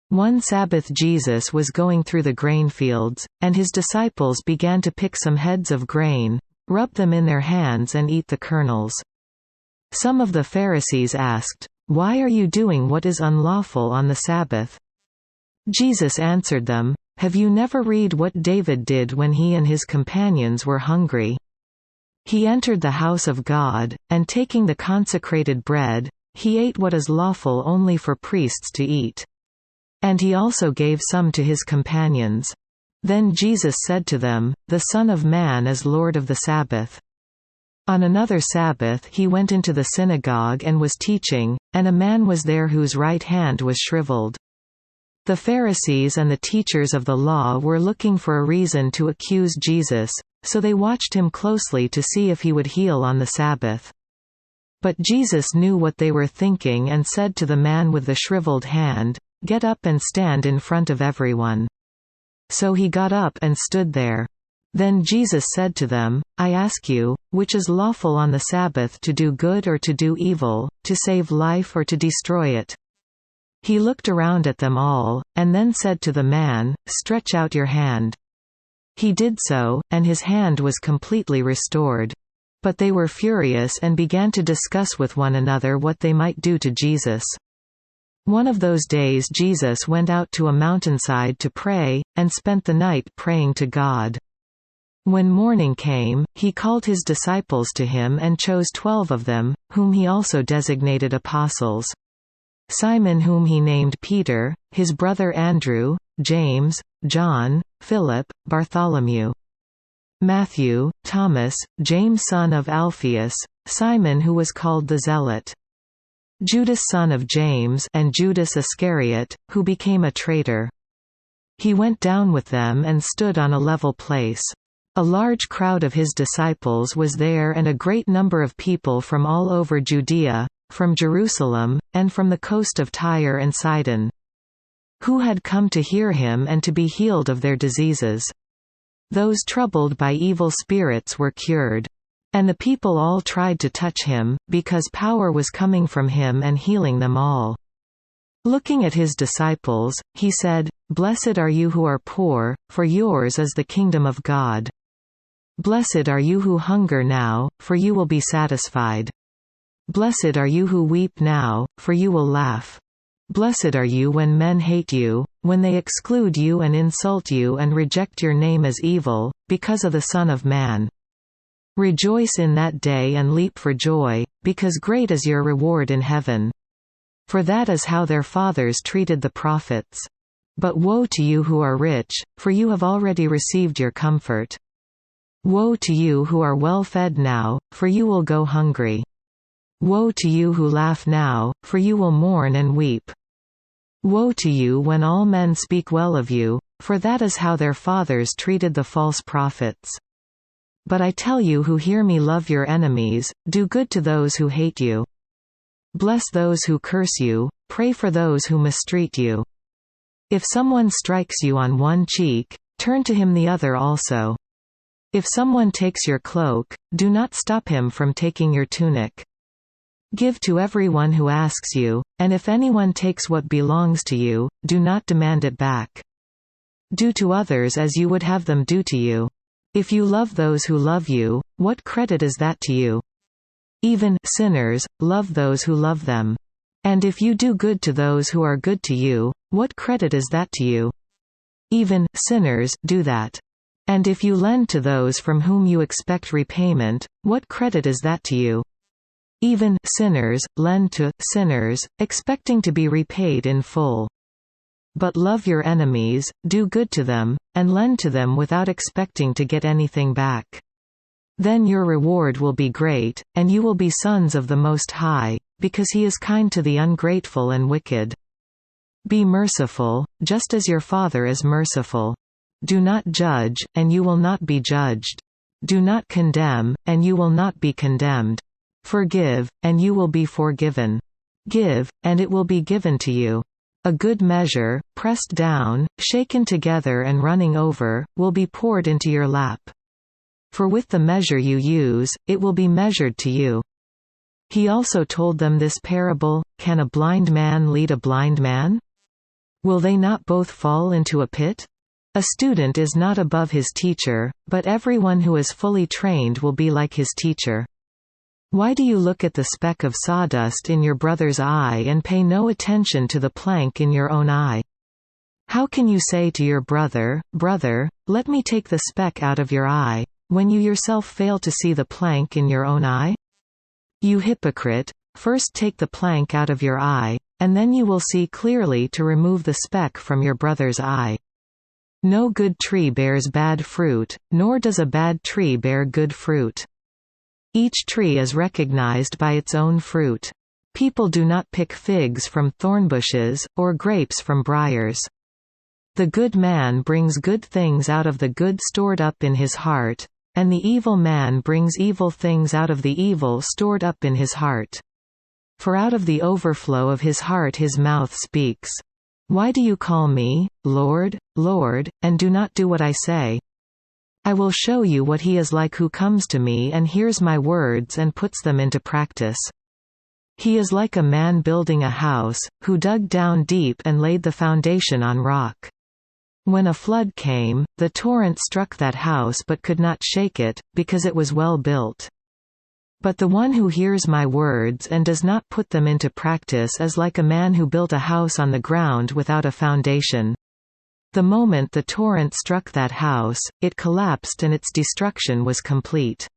One Sabbath Jesus was going through the grain fields, and his disciples began to pick some heads of grain, rub them in their hands and eat the kernels. Some of the Pharisees asked, "Why are you doing what is unlawful on the Sabbath?" Jesus answered them, "Have you never read what David did when he and his companions were hungry? He entered the house of God, and taking the consecrated bread, he ate what is lawful only for priests to eat. And he also gave some to his companions. Then Jesus said to them, The Son of Man is Lord of the Sabbath." On another Sabbath he went into the synagogue and was teaching, and a man was there whose right hand was shriveled. The Pharisees and the teachers of the law were looking for a reason to accuse Jesus, so they watched him closely to see if he would heal on the Sabbath. But Jesus knew what they were thinking and said to the man with the shriveled hand, "Get up and stand in front of everyone." So he got up and stood there. Then Jesus said to them, "I ask you, which is lawful on the Sabbath, to do good or to do evil, to save life or to destroy it?" He looked around at them all, and then said to the man, "Stretch out your hand." He did so, and his hand was completely restored. But they were furious and began to discuss with one another what they might do to Jesus. One of those days Jesus went out to a mountainside to pray, and spent the night praying to God. When morning came, he called his disciples to him and chose 12 of them, whom he also designated apostles. Simon, whom he named Peter, his brother Andrew, James, John, Philip, Bartholomew, Matthew, Thomas, James son of Alphaeus, Simon who was called the Zealot, Judas son of James, and Judas Iscariot, who became a traitor. He went down with them and stood on a level place. A large crowd of his disciples was there, and a great number of people from all over Judea, from Jerusalem, and from the coast of Tyre and Sidon, who had come to hear him and to be healed of their diseases. Those troubled by evil spirits were cured. And the people all tried to touch him, because power was coming from him and healing them all. Looking at his disciples, he said, "Blessed are you who are poor, for yours is the kingdom of God. Blessed are you who hunger now, for you will be satisfied. Blessed are you who weep now, for you will laugh. Blessed are you when men hate you, when they exclude you and insult you and reject your name as evil, because of the Son of Man. Rejoice in that day and leap for joy, because great is your reward in heaven. For that is how their fathers treated the prophets. But woe to you who are rich, for you have already received your comfort. Woe to you who are well fed now, for you will go hungry. Woe to you who laugh now, for you will mourn and weep. Woe to you when all men speak well of you, for that is how their fathers treated the false prophets. But I tell you who hear me, love your enemies, do good to those who hate you. Bless those who curse you, pray for those who mistreat you. If someone strikes you on one cheek, turn to him the other also. If someone takes your cloak, do not stop him from taking your tunic. Give to everyone who asks you, and if anyone takes what belongs to you, do not demand it back. Do to others as you would have them do to you. If you love those who love you, what credit is that to you? Even sinners love those who love them. And if you do good to those who are good to you, what credit is that to you? Even sinners do that. And if you lend to those from whom you expect repayment, what credit is that to you? Even sinners lend to sinners, expecting to be repaid in full. But love your enemies, do good to them, and lend to them without expecting to get anything back. Then your reward will be great, and you will be sons of the Most High, because He is kind to the ungrateful and wicked. Be merciful, just as your Father is merciful. Do not judge, and you will not be judged. Do not condemn, and you will not be condemned. Forgive, and you will be forgiven. Give, and it will be given to you. A good measure, pressed down, shaken together and running over, will be poured into your lap. For with the measure you use, it will be measured to you. He also told them this parable, Can a blind man lead a blind man? Will they not both fall into a pit? A student is not above his teacher, but everyone who is fully trained will be like his teacher. Why do you look at the speck of sawdust in your brother's eye and pay no attention to the plank in your own eye? How can you say to your brother, "Brother, let me take the speck out of your eye," when you yourself fail to see the plank in your own eye? You hypocrite, first take the plank out of your eye, and then you will see clearly to remove the speck from your brother's eye. No good tree bears bad fruit, nor does a bad tree bear good fruit. Each tree is recognized by its own fruit. People do not pick figs from thorn bushes, or grapes from briars. The good man brings good things out of the good stored up in his heart, and the evil man brings evil things out of the evil stored up in his heart. For out of the overflow of his heart his mouth speaks. Why do you call me, Lord, Lord, and do not do what I say? I will show you what he is like who comes to me and hears my words and puts them into practice. He is like a man building a house, who dug down deep and laid the foundation on rock. When a flood came, the torrent struck that house but could not shake it, because it was well built. But the one who hears my words and does not put them into practice is like a man who built a house on the ground without a foundation. The moment the torrent struck that house, it collapsed and its destruction was complete.